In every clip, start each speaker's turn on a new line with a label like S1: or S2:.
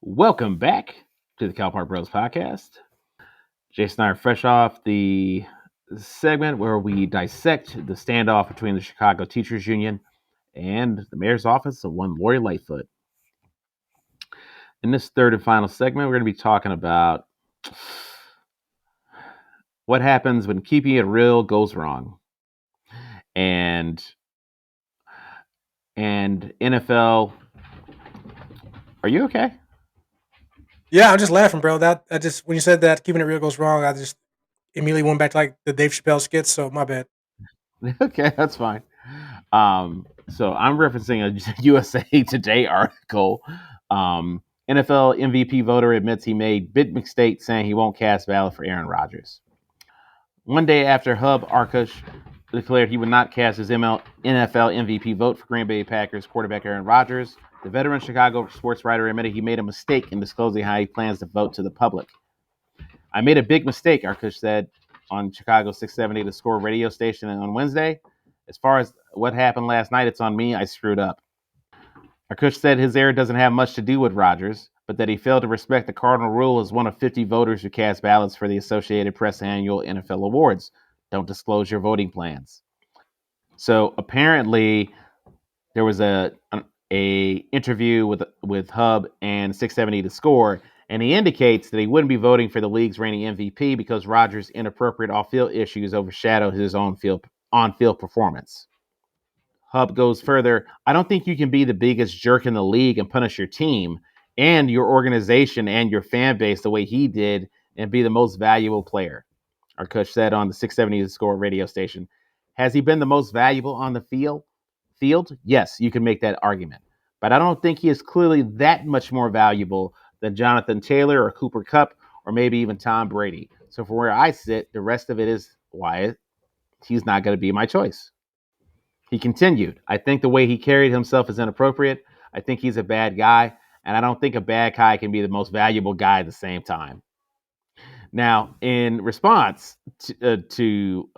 S1: Welcome back to the Calpart Bros podcast. Jason and I are fresh off the segment where we dissect the standoff between the Chicago Teachers Union and the mayor's office of one Lori Lightfoot. In this third and final segment, we're going to be talking about what happens when keeping it real goes wrong. And NFL, are you okay?
S2: Yeah, I'm just laughing, bro. That I just when you said that keeping it real goes wrong, I just immediately went back to like the Dave Chappelle skits. So my bad.
S1: Okay, that's fine. So I'm referencing a USA Today article. NFL MVP voter admits he made big mistake saying he won't cast ballot for Aaron Rodgers. One day after Hub Arkush declared he would not cast his NFL MVP vote for Green Bay Packers quarterback Aaron Rodgers, the veteran Chicago sports writer admitted he made a mistake in disclosing how he plans to vote to the public. I made a big mistake, Arkush said on Chicago 670 The Score radio station on Wednesday. As far as what happened last night, it's on me. I screwed up. Arkush said his error doesn't have much to do with Rodgers, but that he failed to respect the cardinal rule as one of 50 voters who cast ballots for the Associated Press annual NFL awards. Don't disclose your voting plans. So apparently, there was a interview with Hub and 670 The Score, and he indicates that he wouldn't be voting for the league's reigning MVP because Rodgers' inappropriate off-field issues overshadowed his own on-field performance. Hub goes further. I don't think you can be the biggest jerk in the league and punish your team and your organization and your fan base the way he did and be the most valuable player. Our coach said on the 670 The Score radio station. Has he been the most valuable on the field? Yes, you can make that argument. But I don't think he is clearly that much more valuable than Jonathan Taylor or Cooper Kupp or maybe even Tom Brady. So from where I sit, the rest of it is why he's not going to be my choice. He continued, I think the way he carried himself is inappropriate. I think he's a bad guy, and I don't think a bad guy can be the most valuable guy at the same time. Now, in response to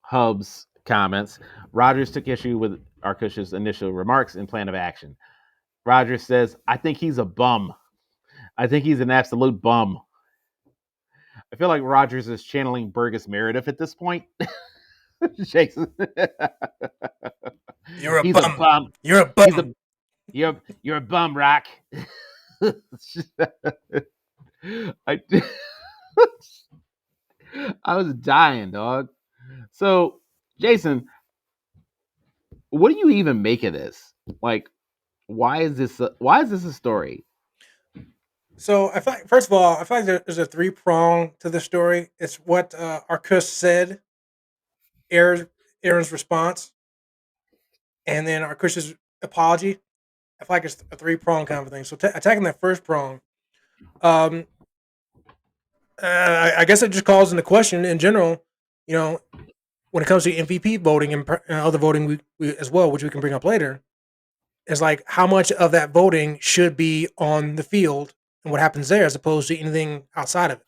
S1: Hub's comments, Rodgers took issue with Arkush's initial remarks and plan of action. Rodgers says, I think he's a bum. I think he's an absolute bum. I feel like Rodgers is channeling Burgess Meredith at this point. Jason.
S2: You're a
S1: He's a
S2: bum.
S1: bum.
S2: You're a
S1: He's a
S2: bum.
S1: you're a bum, Rock. I I was dying, dog. So, Jason, what do you even make of this? Like, why is this a story?
S2: So I feel like, first of all, I feel like there's a three prong to the story. It's what Arcus said, Aaron's, Aaron's response, and then Arcus's apology. I feel like it's a three prong kind of thing. So attacking that first prong, um, I guess it just calls into question in general. You know, when it comes to MVP voting and other voting we as well, which we can bring up later, is like how much of that voting should be on the field and what happens there as opposed to anything outside of it.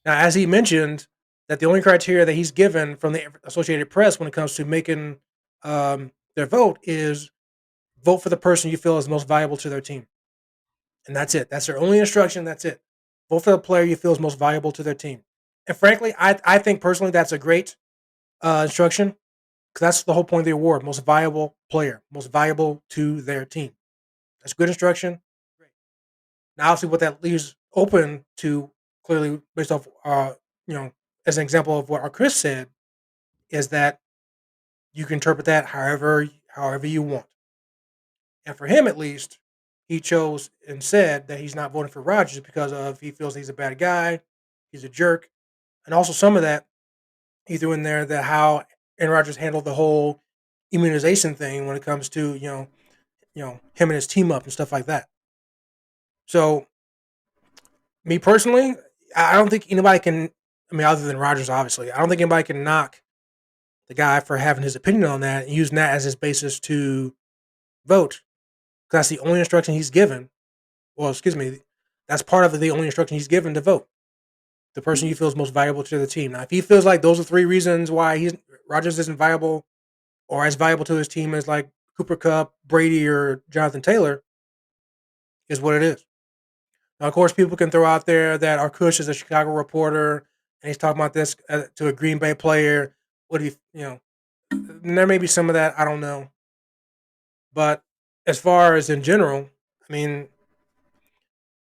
S2: Now, as he mentioned, that the only criteria that he's given from the Associated Press when it comes to making their vote is vote for the person you feel is most valuable to their team. And that's it. That's their only instruction. That's it. Vote for the player you feel is most valuable to their team. And frankly, I think personally that's a great instruction because that's the whole point of the award: most valuable player, most valuable to their team. That's good instruction. Great. Now, obviously, what that leaves open to clearly based off, you know, as an example of what our Chris said, is that you can interpret that however you want. And for him, at least, he chose and said that he's not voting for Rodgers because of he feels he's a bad guy, he's a jerk, and also some of that he threw in there that how Aaron Rodgers handled the whole immunization thing when it comes to him and his team up and stuff like that. So me personally, I don't think anybody can. I mean, other than Rodgers, obviously, I don't think anybody can knock the guy for having his opinion on that and using that as his basis to vote. Because that's the only instruction he's given. Well, excuse me, that's part of the only instruction he's given to vote. The person you feel is most valuable to the team. Now, if he feels like those are three reasons why he's Rodgers isn't viable or as valuable to his team as like Cooper Cup, Brady, or Jonathan Taylor, Is what it is. Now, of course, people can throw out there that Arkush is a Chicago reporter and he's talking about this to a Green Bay player. What do you there may be some of that. I don't know. But as far as in general, I mean,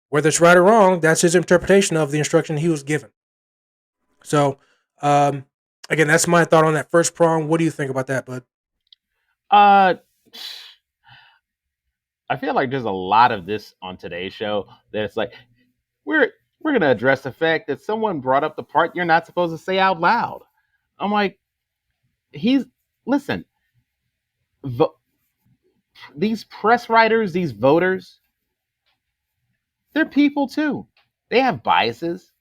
S2: whether it's right or wrong, that's his interpretation of the instruction he was given. So, um, again, that's my thought on that first prong. What do you think about that, bud?
S1: Uh, I feel like there's a lot of this on today's show that it's like we're we're gonna address the fact that someone brought up the part you're not supposed to say out loud. I'm like, he's listen, vo- these press writers, these voters, they're people too. They have biases.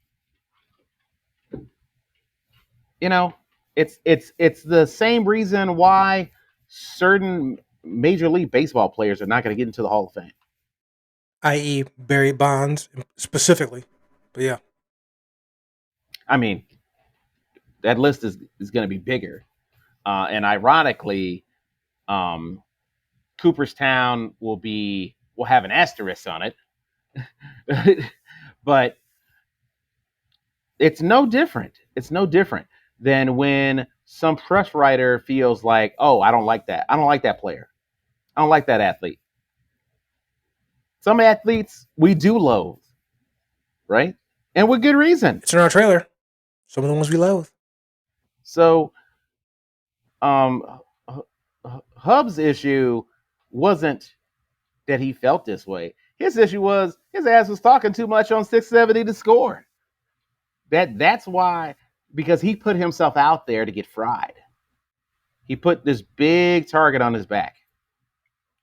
S1: You know, it's the same reason why certain Major League Baseball players are not going to get into the Hall of Fame.
S2: I.e., Barry Bonds specifically. But yeah,
S1: I mean, that list is going to be bigger. And ironically, um, Cooperstown will have an asterisk on it, but it's no different. It's no different than when some press writer feels like, oh, I don't like that. I don't like that player. I don't like that athlete. Some athletes we do loathe, right? And with good reason.
S2: it's in our trailer. Some of the ones we loathe.
S1: So, um, Hub's issue wasn't that he felt this way. His issue was his ass was talking too much on 670 to score. That's why, because he put himself out there to get fried. He put this big target on his back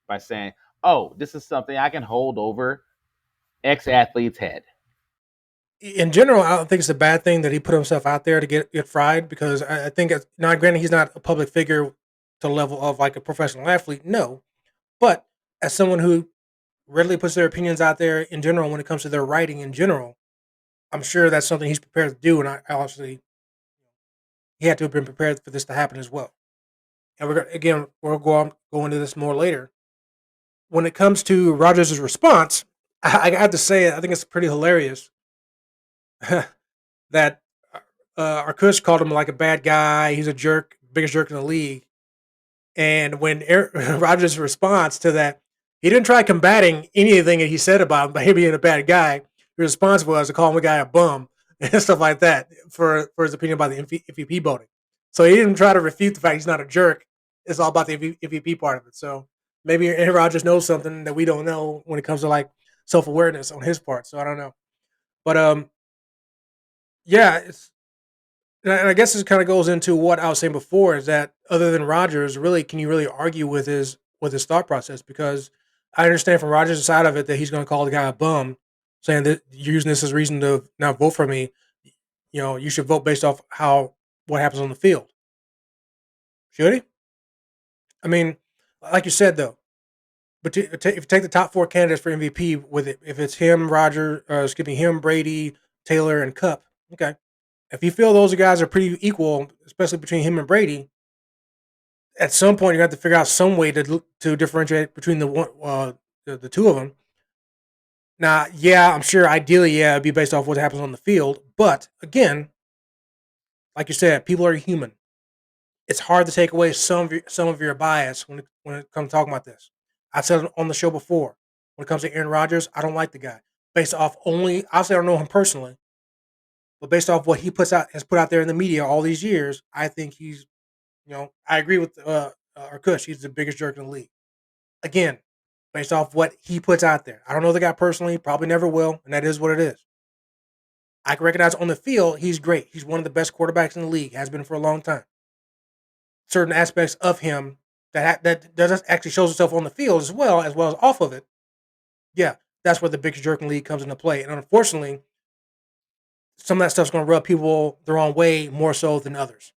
S1: by saying, "Oh, this is something I can hold over X athlete's head."
S2: In general, I don't think it's a bad thing that he put himself out there to get fried because I think now, granted, he's not a public figure to the level of like a professional athlete, no, but as someone who readily puts their opinions out there in general when it comes to their writing in general, I'm sure that's something he's prepared to do, and I obviously he had to have been prepared for this to happen as well. And we'll go into this more later. When it comes to Rodgers' response, I have to say I think it's pretty hilarious that Arkush called him like a bad guy. He's a jerk, biggest jerk in the league. And when Rodgers' response to that, he didn't try combating anything that he said about him by him being a bad guy. His response was to call him a guy a bum and stuff like that for his opinion about the MVP voting. So he didn't try to refute the fact he's not a jerk. It's all about the MVP part of it. So maybe Aaron Rodgers knows something that we don't know when it comes to like self awareness on his part. So I don't know, but yeah, and I guess this kind of goes into what I was saying before is that other than Rodgers, really, can you really argue with his thought process? Because I understand from Rodgers' side of it that he's going to call the guy a bum, saying that you're using this as reason to not vote for me. You know, you should vote based off what happens on the field. Should he? I mean, like you said though, but if you take the top four candidates for MVP with it, if it's him, him, Brady, Taylor, and Cup, okay. If you feel those guys are pretty equal, especially between him and Brady, at some point you have to figure out some way to differentiate between the two of them. Now, yeah, I'm sure ideally, yeah, it'd be based off what happens on the field. But again, like you said, people are human. It's hard to take away some of your bias when it comes to talking about this. I said it on the show before. When it comes to Aaron Rodgers, I don't like the guy based off only. Obviously, I don't know him personally, but based off what he has put out there in the media all these years, I think he's. I agree with Kush. He's the biggest jerk in the league. Again, based off what he puts out there. I don't know the guy personally, probably never will, and that is what it is. I can recognize on the field, he's great. He's one of the best quarterbacks in the league, has been for a long time. Certain aspects of him that does actually shows itself on the field as well as off of it. Yeah, that's where the biggest jerk in the league comes into play. And unfortunately, some of that stuff's going to rub people the wrong way more so than others.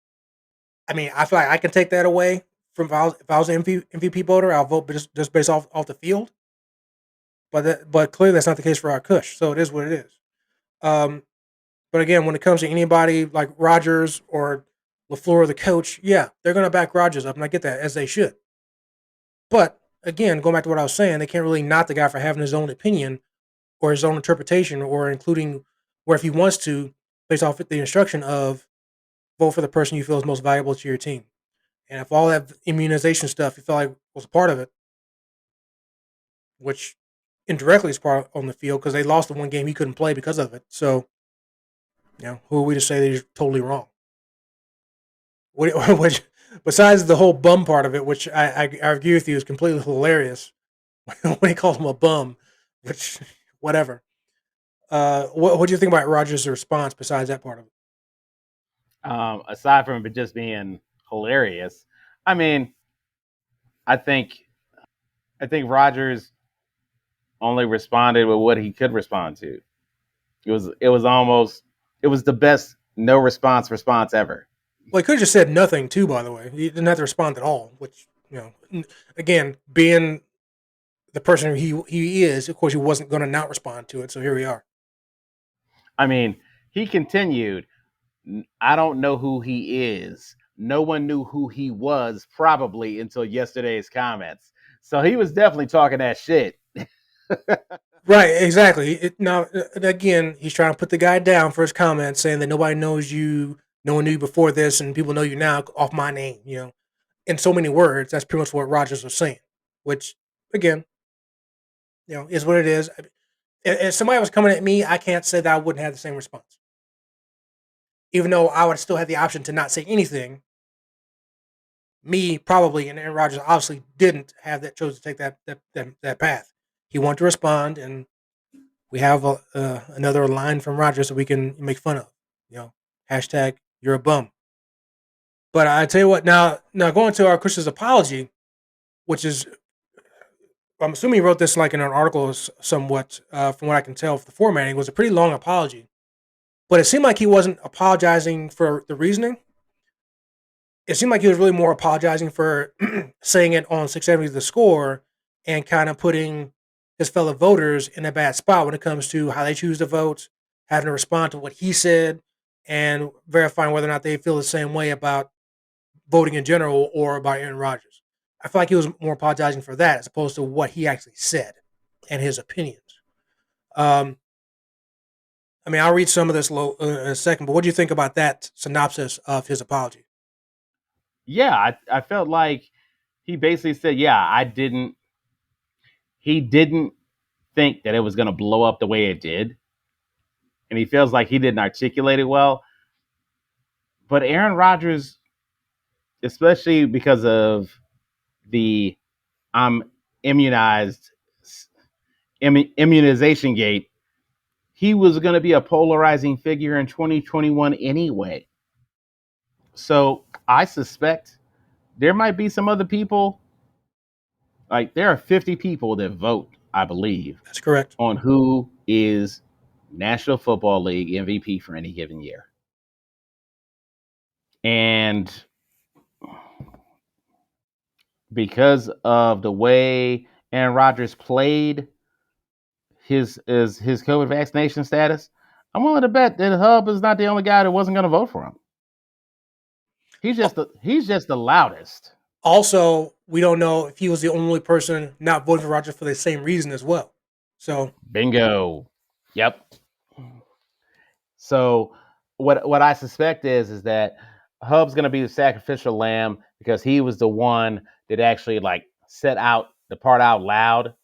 S2: I mean, I feel like I can take that away from if I was an MVP voter, I'll vote just based off the field. But clearly that's not the case for our Kush. So it is what it is. Um, but again, when it comes to anybody like Rodgers or LaFleur, the coach, yeah, they're going to back Rodgers up, and I get that as they should. But again, going back to what I was saying, they can't really knock the guy for having his own opinion or his own interpretation, or including where if he wants to, based off the instruction of vote for the person you feel is most valuable to your team. And if all that immunization stuff you felt like was a part of it, which indirectly is part on the field because they lost the one game he couldn't play because of it. So, who are we to say that he's totally wrong? Which, besides the whole bum part of it, which I agree with you is completely hilarious when he calls him a bum, which whatever. What do you think about Rodgers' response besides that part of it?
S1: Aside from it just being hilarious, I mean, I think I think Rodgers only responded with what he could respond to. It was the best no response ever.
S2: Well, he could have just said nothing too. By the way, he didn't have to respond at all. Which again, being the person he is, of course, he wasn't going to not respond to it. So here we are.
S1: I mean, he continued, I don't know who he is. No one knew who he was probably until yesterday's comments. So he was definitely talking that shit.
S2: Right, exactly. Now, again, he's trying to put the guy down for his comments, saying that nobody knows you, no one knew you before this, and people know you now off my name. In so many words, that's pretty much what Rogers was saying. Which, again, is what it is. If somebody was coming at me, I can't say that I wouldn't have the same response, even though I would still have the option to not say anything. Me probably, and Aaron Rodgers obviously didn't have that, chose to take that path. He wanted to respond, and we have another line from Rodgers that we can make fun of. Hashtag you're a bum. But I tell you what, now going to our Chris's apology, which is, I'm assuming he wrote this like in an article somewhat, from what I can tell, the formatting was a pretty long apology. But it seemed like he wasn't apologizing for the reasoning. It seemed like he was really more apologizing for saying it on 670 The Score and kind of putting his fellow voters in a bad spot when it comes to how they choose to vote, having to respond to what he said, and verifying whether or not they feel the same way about voting in general or about Aaron Rodgers. I feel like he was more apologizing for that as opposed to what he actually said and his opinions. Um, I'll read some of this in a second, but what do you think about that synopsis of his apology?
S1: Yeah, I felt like he basically said, yeah, he didn't think that it was going to blow up the way it did. And he feels like he didn't articulate it well. But Aaron Rodgers, especially because of the I'm immunized immunization gate, he was going to be a polarizing figure in 2021 anyway. So I suspect there might be some other people. Like there are 50 people that vote, I believe,
S2: That's correct.
S1: on who is National Football League MVP for any given year. And because of the way Aaron Rodgers played his COVID vaccination status, I'm willing to bet that Hub is not the only guy that wasn't going to vote for him. He's just the loudest.
S2: Also, we don't know if he was the only person not voting for Rodgers for the same reason as well. So,
S1: Bingo. Yep. So what I suspect is that Hub's going to be the sacrificial lamb because he was the one that actually like set out the part out loud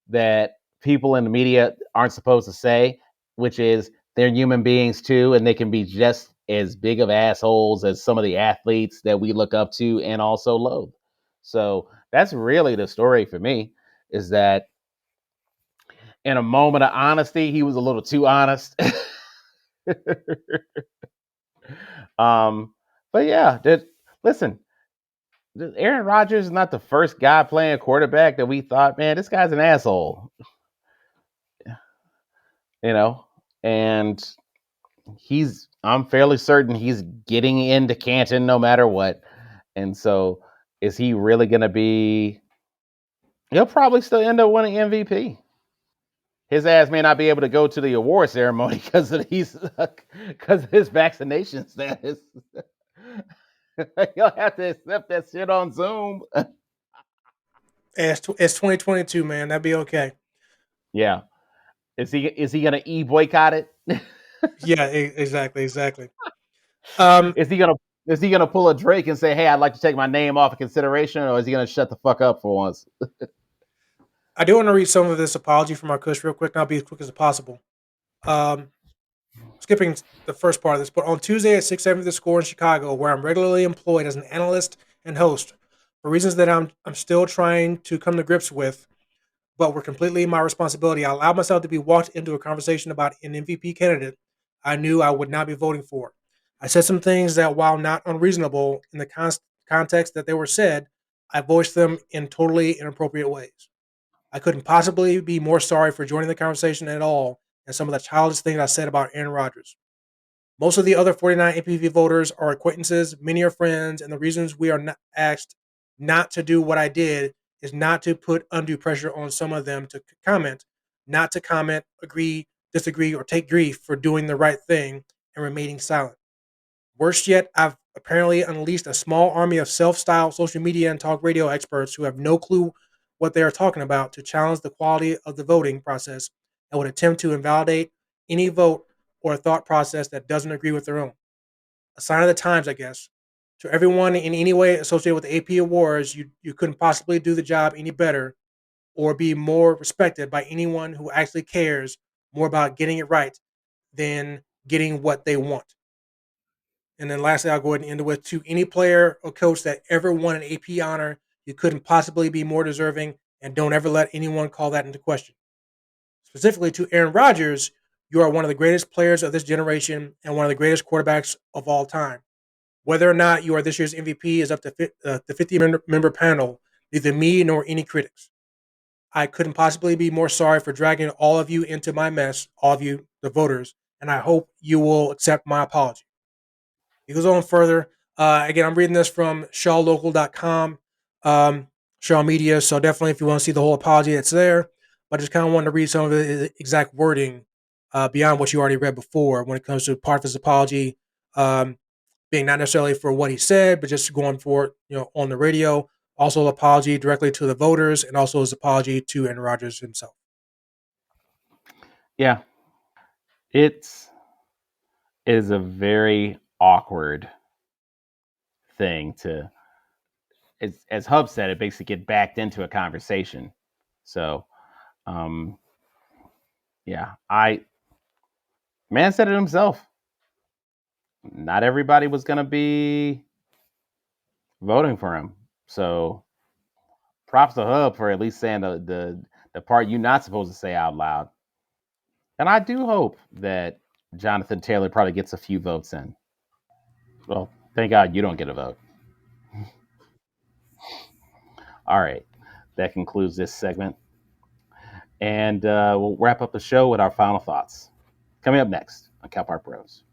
S1: that people in the media aren't supposed to say, which is they're human beings too, and they can be just as big of assholes as some of the athletes that we look up to and also loathe. So that's really the story for me, is that in a moment of honesty, he was a little too honest. um, but yeah, listen, Aaron Rodgers is not the first guy playing quarterback that we thought, man, this guy's an asshole. And I'm fairly certain he's getting into Canton no matter what. And so is he really going to be, he'll probably still end up winning MVP. His ass may not be able to go to the award ceremony because of his vaccination status. He'll have to accept that shit on Zoom.
S2: It's 2022, man. That'd be okay.
S1: Yeah. Is he gonna boycott it?
S2: Yeah, exactly, exactly. Um,
S1: Is he gonna pull a Drake and say, "Hey, I'd like to take my name off of consideration," or is he gonna shut the fuck up for once?
S2: I do want to read some of this apology from our Kush real quick, and I'll be as quick as possible. Um, skipping the first part of this, but on Tuesday at 6 a.m. The Score in Chicago, where I'm regularly employed as an analyst and host, for reasons that I'm still trying to come to grips with, but were completely my responsibility. I allowed myself to be walked into a conversation about an MVP candidate I knew I would not be voting for. I said some things that, while not unreasonable in the context that they were said, I voiced them in totally inappropriate ways. I couldn't possibly be more sorry for joining the conversation at all than some of the childish things I said about Aaron Rodgers. Most of the other 49 MPV voters are acquaintances, many are friends, and the reasons we are not asked not to do what I did is not to put undue pressure on some of them to comment, not to comment, agree, disagree, or take grief for doing the right thing and remaining silent. Worse yet, I've apparently unleashed a small army of self styled social media and talk radio experts who have no clue what they are talking about to challenge the quality of the voting process and would attempt to invalidate any vote or a thought process that doesn't agree with their own. A sign of the times, I guess. To everyone in any way associated with the AP Awards, you couldn't possibly do the job any better or be more respected by anyone who actually cares more about getting it right than getting what they want. And then lastly, I'll go ahead and end it with, to any player or coach that ever won an AP honor, you couldn't possibly be more deserving, and don't ever let anyone call that into question. Specifically to Aaron Rodgers, you are one of the greatest players of this generation and one of the greatest quarterbacks of all time. Whether or not you are this year's MVP is up to the 50 member panel, neither me nor any critics. I couldn't possibly be more sorry for dragging all of you into my mess, all of you, the voters, and I hope you will accept my apology. He goes on further. Again, I'm reading this from shawlocal.com, Shaw Media. So definitely, if you want to see the whole apology, it's there. But I just kind of wanted to read some of the exact wording beyond what you already read before when it comes to part of his apology, being not necessarily for what he said, but just going for it, on the radio. Also, an apology directly to the voters, and also his apology to Aaron Rodgers himself.
S1: Yeah, it is a very awkward thing to, as Hub said, it basically get backed into a conversation. So, um, yeah, man said it himself. Not everybody was gonna be voting for him. So, props to Hub for at least saying the part you're not supposed to say out loud. And I do hope that Jonathan Taylor probably gets a few votes in. Well, thank God you don't get a vote. All right, that concludes this segment. And we'll wrap up the show with our final thoughts. Coming up next on Cal Park Bros.